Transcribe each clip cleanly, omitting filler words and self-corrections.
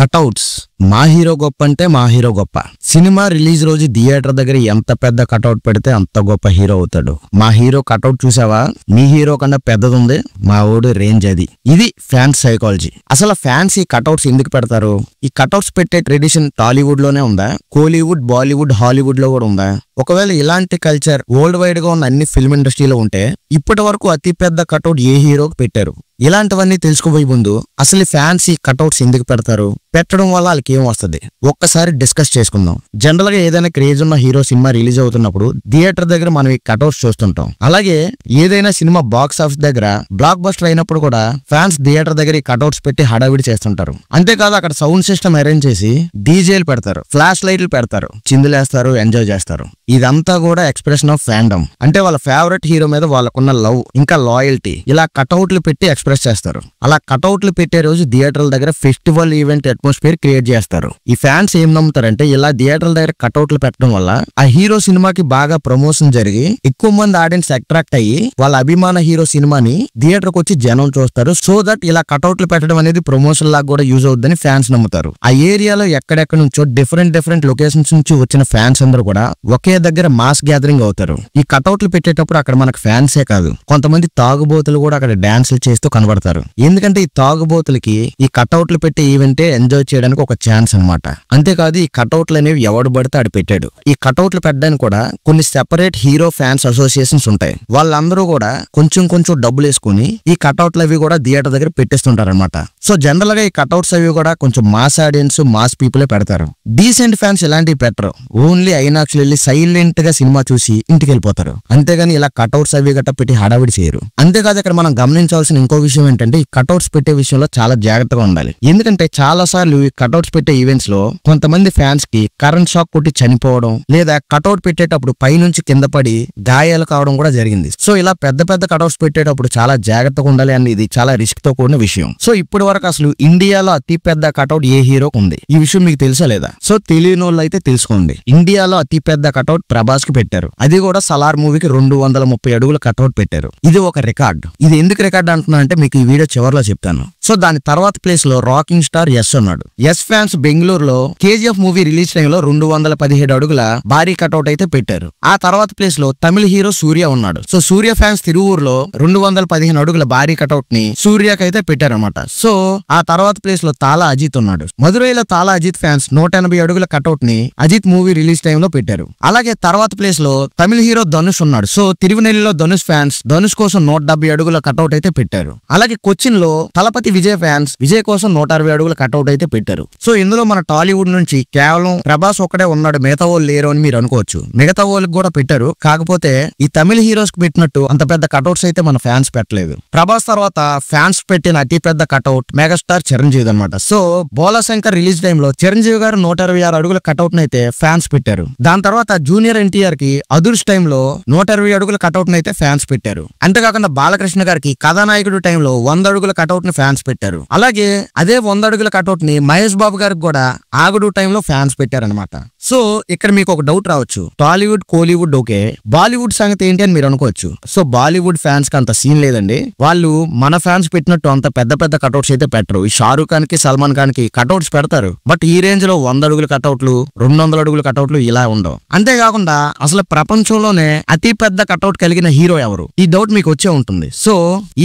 Cutouts మా hero గొప్ప అంటే మా హీరో గొప్ప. సినిమా రిలీజ్ రోజు థియేటర్ దగ్గర ఎంత పెద్ద కటౌట్ పెడితే అంత గొప్ప హీరో అవుతాడు. మా హీరో కటౌట్ చూసావా, మీ హీరో కన్నా పెద్దది ఉంది, మా ఓడు రేంజ్ అది. ఇది ఫ్యాన్స్ సైకాలజీ. అసలు ఫ్యాన్స్ ఈ కటౌట్స్ ఎందుకు పెడతారు? ఈ కటౌట్స్ పెట్టే ట్రెడిషన్ టాలీవుడ్ లోనే ఉందా, కోలీవుడ్, బాలీవుడ్, హాలీవుడ్ లో కూడా ఉందా? ఒకవేళ ఇలాంటి కల్చర్ వరల్డ్ వైడ్ గా ఉన్న అన్ని ఫిల్మ్ ఇండస్ట్రీలో ఉంటే ఇప్పటి వరకు అతి పెద్ద కటౌట్ ఏ హీరోకి పెట్టారు? ఇలాంటివన్నీ తెలుసుకోబోయే ముందు అసలు ఫ్యాన్స్ ఈ కటౌట్స్ ఎందుకు పెడతారు, పెట్టడం వల్ల వాళ్ళకి ఏం వస్తుంది ఒక్కసారి డిస్కస్ చేసుకుందాం. జనరల్ గా ఏదైనా క్రేజ్ ఉన్న హీరో సినిమా రిలీజ్ అవుతున్నప్పుడు థియేటర్ దగ్గర మనం ఈ కటౌట్స్ చూస్తుంటాం. అలాగే ఏదైనా సినిమా బాక్స్ ఆఫీస్ దగ్గర బ్లాక్ బస్టర్ అయినప్పుడు కూడా ఫ్యాన్స్ థియేటర్ దగ్గర ఈ కటౌట్స్ పెట్టి హడావిడి చేస్తుంటారు. అంతేకాదు అక్కడ సౌండ్ సిస్టమ్ అరేంజ్ చేసి డీజేలు పెడతారు, ఫ్లాష్ లైట్లు పెడతారు, చిందులేస్తారు, ఎంజాయ్ చేస్తారు. ఇదంతా కూడా ఎక్స్ప్రెషన్ ఆఫ్ ఫ్యాండమ్. అంటే వాళ్ళ ఫేవరెట్ హీరో మీద వాళ్ళకున్న లవ్ ఇంకా లాయల్టీ ఇలా కటౌట్లు పెట్టి ఎక్స్ప్రెస్ చేస్తారు. అలా కటౌట్లు పెట్టే రోజు థియేటర్ల దగ్గర ఫెస్టివల్ ఈవెంట్ అట్మాస్ఫియర్ క్రియేట్ చేస్తారు. ఈ ఫ్యాన్స్ ఏం నమ్ముతారంటే ఇలా థియేటర్ల దగ్గర కటౌట్లు పెట్టడం వల్ల ఆ హీరో సినిమాకి బాగా ప్రమోషన్ జరిగి ఎక్కువ మంది ఆడియన్స్ అట్రాక్ట్ అయ్యి వాళ్ళ అభిమాన హీరో సినిమాని థియేటర్ కి వచ్చి జనం చూస్తారు. సో దట్ ఇలా కటౌట్లు పెట్టడం అనేది ప్రమోషన్ లాగా కూడా యూజ్ అవుతుందని ఫ్యాన్స్ నమ్ముతారు. ఆ ఏరియాలో ఎక్కడెక్కడ నుంచో డిఫరెంట్ లొకేషన్స్ నుంచి వచ్చిన ఫ్యాన్స్ అందరూ కూడా ఒకే దగ్గర మాస్ గ్యాదరింగ్ అవుతారు. ఈ కటౌట్లు పెట్టేటప్పుడు అక్కడ మనకు ఫ్యాన్సే కాదు, కొంతమంది తాగుబోతులు కూడా అక్కడ డాన్సులు చేస్తూ కనబడతారు. ఎందుకంటే ఈ తాగుబోతులకి ఈ కటౌట్లు పెట్టే ఈవెంటే ఎంజాయ్ చేయడానికి ఒక ఛాన్స్ అన్నమాట. అంతేకాదు ఈ కటౌట్లు అనేవి ఎవడు పడితే ఆడు పెట్టాడు. ఈ కటౌట్లు పెట్టడానికి కూడా కొన్ని సెపరేట్ హీరో ఫ్యాన్స్ అసోసియేషన్స్ ఉంటాయి. వాళ్ళందరూ కూడా కొంచెం డబ్బులు వేసుకుని ఈ కటౌట్లు అవి కూడా థియేటర్ దగ్గర పెట్టేస్తుంటారు అనమాట. సో జనరల్ గా ఈ కటౌట్స్ అవి కూడా కొంచెం మాస్ ఆడియన్స్, మాస్ పీపులే పెడతారు. డీసెంట్ ఫ్యాన్స్ ఇలాంటివి పెట్టరు. ఓన్లీ ఐనాక్స్ వెళ్ళి సైలెంట్ గా సినిమా చూసి ఇంటికి వెళ్ళిపోతారు. అంతేగాని ఇలా కటౌట్స్ అవి గట్ట పెట్టి హడావిడి చేయరు. అంతేకాదు ఇక్కడ మనం గమనించాల్సిన ఇంకో విషయం ఏంటంటే ఈ కటౌట్స్ పెట్టే విషయంలో చాలా జాగ్రత్తగా ఉండాలి. ఎందుకంటే చాలా సార్లు ఈ కటౌట్స్ పెట్టే ఈవెంట్స్ లో కొంతమంది ఫ్యాన్స్ కి కరెంట్ షాక్ కొట్టి చనిపోవడం లేదా కటౌట్ పెట్టేటప్పుడు పైనుంచి కింద పడి గాయాలు కావడం కూడా జరిగింది. సో ఇలా పెద్ద కటౌట్స్ పెట్టేటప్పుడు చాలా జాగ్రత్తగా ఉండాలి అనేది చాలా రిస్క్ తో కూడిన విషయం. సో ఇప్పటి వరకు అసలు ఇండియాలో అతి పెద్ద కటౌట్ ఏ హీరోకి ఉంది ఈ విషయం మీకు తెలుసా లేదా? సో తెలియని వాళ్ళు అయితే తెలుసుకోండి. ఇండియాలో అతి పెద్ద కటౌట్ ప్రభాస్ కి పెట్టారు. అది కూడా సలార్ మూవీకి 230 అడుగుల కటౌట్ పెట్టారు. ఇది ఒక రికార్డ్. ఇది ఎందుకు రికార్డ్ అంటున్నా అంటే మీకు ఈ వీడియో చివరిలో చెప్తాను. సో దాని తర్వాత ప్లేస్ లో రాకింగ్ స్టార్ యస్ ఉన్నాడు. యస్ ఫ్యాన్స్ బెంగళూరులో KGF మూవీ రిలీజ్ టైంలో 217 అడుగుల భారీ కటౌట్ అయితే పెట్టారు. ఆ తర్వాత ప్లేస్ లో తమిళ హీరో సూర్య ఉన్నాడు. సో సూర్య ఫ్యాన్స్ తిరువూరులో 215 అడుగుల భారీ కటౌట్ ని సూర్యకి అయితే పెట్టారనమాట. సో ఆ తర్వాత ప్లేస్ లో తాలా అజిత్ ఉన్నాడు. మదురైలో తాలా అజిత్ ఫ్యాన్స్ 180 అడుగుల కటౌట్ ని అజిత్ మూవీ రిలీజ్ టైంలో పెట్టారు. అలాగే తర్వాత ప్లేస్ లో తమిళ హీరో ధనుష్ ఉన్నాడు. సో తిరువనెల్లిలో ధనుష్ ఫ్యాన్స్ ధనుష్ కోసం 170 అడుగుల కటౌట్ అయితే పెట్టారు. అలాగే కొచ్చిన్ లో తలపతి విజయ్ ఫ్యాన్స్ విజయ్ కోసం 160 అడుగుల కటౌట్ అయితే పెట్టారు. సో ఇందులో మన టాలీవుడ్ నుంచి కేవలం ప్రభాస్ ఒక్కడే ఉన్నాడు, మిగతా వాళ్ళు లేరు అని మీరు అనుకోవచ్చు. మిగతా వాళ్ళకి కూడా పెట్టారు. కాకపోతే ఈ తమిళ హీరోస్ కి పెట్టినట్టు అంత పెద్ద కటౌట్స్ అయితే మన ఫ్యాన్స్ పెట్టలేదు. ప్రభాస్ తర్వాత ఫ్యాన్స్ పెట్టిన అతి పెద్ద కటౌట్ మెగాస్టార్ చిరంజీవి అనమాట. సో బోలాశంకర్ రిలీజ్ టైంలో చిరంజీవి గారు 126 అడుగుల కటౌట్ అయితే ఫ్యాన్స్ పెట్టారు. దాని తర్వాత జూనియర్ NTR కి అదుర్స్ టైంలో 120 అడుగుల కటౌట్ అయితే ఫ్యాన్స్ పెట్టారు. అంతేకాకుండా బాలకృష్ణ గారికి కథానాయకుడు టైంలో 100 అడుగుల కటౌట్ ని ఫ్యాన్స్ పెట్టారు. అలాగే అదే 100 అడుగుల కటౌట్ ని మహేష్ బాబు గారికి కూడా ఆగుడు టైంలో ఫ్యాన్స్ పెట్టారనమాట. సో ఇక్కడ మీకు ఒక డౌట్ రావచ్చు, టాలీవుడ్ కోలీవుడ్ ఓకే, బాలీవుడ్ సంగతి ఏంటి అని మీరు అనుకోవచ్చు. సో బాలీవుడ్ ఫ్యాన్స్ కి అంత సీన్ లేదండి. వాళ్ళు మన ఫ్యాన్స్ పెట్టినట్టు అంత పెద్ద కటౌట్స్ అయితే పెట్టరు. ఈ షారూక్ ఖాన్ కి సల్మాన్ ఖాన్ కి కటౌట్స్ పెడతారు. బట్ ఈ రేంజ్ లో 100 అడుగుల కటౌట్లు 200 అడుగుల కటౌట్లు ఇలా ఉండవు. అంతేకాకుండా అసలు ప్రపంచంలోనే అతి పెద్ద కటౌట్ కలిగిన హీరో ఎవరు, ఈ డౌట్ మీకు వచ్చే ఉంటుంది. సో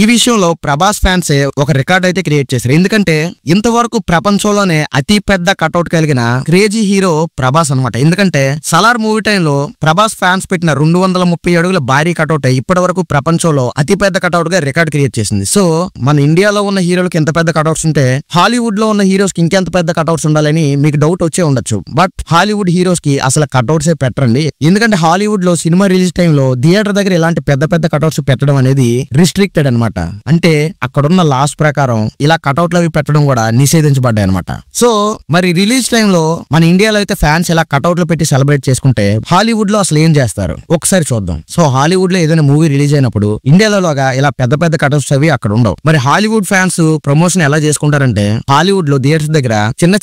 ఈ విషయంలో ప్రభాస్ ఫ్యాన్స్ ఒక రికార్డ్ అయితే క్రియేట్ చేశారు. ఎందుకంటే ఇంతవరకు ప్రపంచంలోనే అతి పెద్ద కటౌట్ కలిగిన క్రేజీ హీరో ప్రభాస్ అనమాట. ఎందుకంటే సలార్ మూవీ టైంలో ప్రభాస్ ఫ్యాన్స్ పెట్టిన 230 అడుగుల భారీ కటౌట్ ఇప్పటి వరకు ప్రపంచంలో అతి పెద్ద కటౌట్ గా రికార్డ్ క్రియేట్ చేసింది. సో మన ఇండియాలో ఉన్న హీరోలకి ఎంత పెద్ద కటౌట్స్ ఉంటే హాలీవుడ్ లో ఉన్న హీరోస్ కి ఇంకెంత పెద్ద కటౌట్స్ ఉండాలని మీకు డౌట్ వచ్చే ఉండొచ్చు. బట్ హాలీవుడ్ హీరోస్ కి అసలు కటౌట్స్ పెట్టరండి. ఎందుకంటే హాలీవుడ్ లో సినిమా రిలీజ్ టైంలో థియేటర్ దగ్గర ఇలాంటి పెద్ద కటౌట్స్ పెట్టడం అనేది రిస్ట్రిక్టెడ్ అనమాట. అంటే అక్కడున్న లాస్ ప్రకారం ఇలా కటౌట్లు అవి పెట్టడం కూడా నిషేధించబడ్డాయి అనమాట. సో మరి రిలీజ్ టైంలో మన ఇండియాలో అయితే ఫ్యాన్స్ ఇలా కటౌట్లు పెట్టి సెలబ్రేట్ చేసుకుంటే హాలీవుడ్ లో అసలు ఏం చేస్తారు ఒకసారి చూద్దాం. సో హాలీవుడ్ లో ఏదైనా మూవీ రిలీజ్ అయినప్పుడు ఇండియాలో లాగా ఇలా పెద్ద కటౌట్స్ అవి అక్కడ ఉండవు. మరి హాలీవుడ్ ఫ్యాన్స్ ప్రమోషన్ ఎలా చేసుకుంటారంటే హాలీవుడ్ లో థియేటర్స్ దగ్గర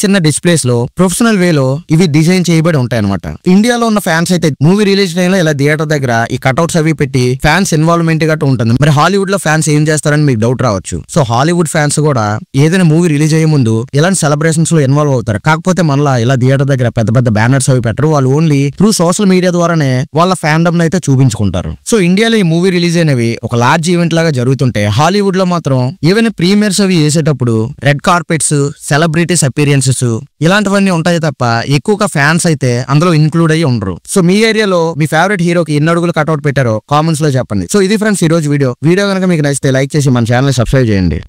చిన్న డిస్ప్లేస్ లో ప్రొఫెషనల్ వేలో ఇవి డిజైన్ చేయబడి ఉంటాయి అనమాట. ఇండియాలో ఉన్న ఫ్యాన్స్ అయితే మూవీ రిలీజ్ టైం లో ఇలా థియేటర్ దగ్గర ఈ కట్అవుట్స్ అవి పెట్టి ఫ్యాన్స్ ఇన్వాల్వ్మెంట్ గట్టు ఉంటుంది. మరి హాలీవుడ్ లో ఫ్యాన్స్ ఏం చేస్తారని మీకు డౌట్ రావచ్చు. సో హాలీవుడ్ ఫ్యాన్స్ కూడా ఏదైనా మూవీ రిలీజ్ అయ్యే ముందు ఇలాంటి సెలబ్రేషన్స్ లో ఇన్వాల్వ్ అవుతారు. కాకపోతే మనలా ఇలా థియేటర్ దగ్గర పెద్ద పెద్ద బ్యానర్స్ అవి పెట్టరు. వాళ్ళు ఓన్లీ త్రూ సోషల్ మీడియా ద్వారానే వాళ్ళ ఫ్యాండమ్ అయితే చూపించుకుంటారు. సో ఇండియాలో ఈ మూవీ రిలీజ్ అయినవి ఒక లార్జ్ ఈవెంట్ లాగా జరుగుతుంటే హాలీవుడ్ లో మాత్రం ఏవైనా ప్రీమియర్స్ అవి చేసేటప్పుడు రెడ్ కార్పెట్స్, సెలబ్రిటీస్ అపీరియన్సెస్ ఇలాంటివన్నీ ఉంటాయి తప్ప ఎక్కువగా ఫ్యాన్స్ అయితే అందులో ఇంక్లూడ్ అయ్యి ఉండరు. సో మీ ఏరియాలో మీ ఫేవరెట్ హీరోకి ఎన్ని అడుగులు కట్అవుట్ పెట్టారో కామెంట్స్ లో చెప్పండి. సో ఇది ఫ్రెండ్స్ ఈ రోజు వీడియో కనుక మీకు నచ్చితే లైక్ చేసి మన ఛానల్ సబ్స్క్రైబ్ చేయండి.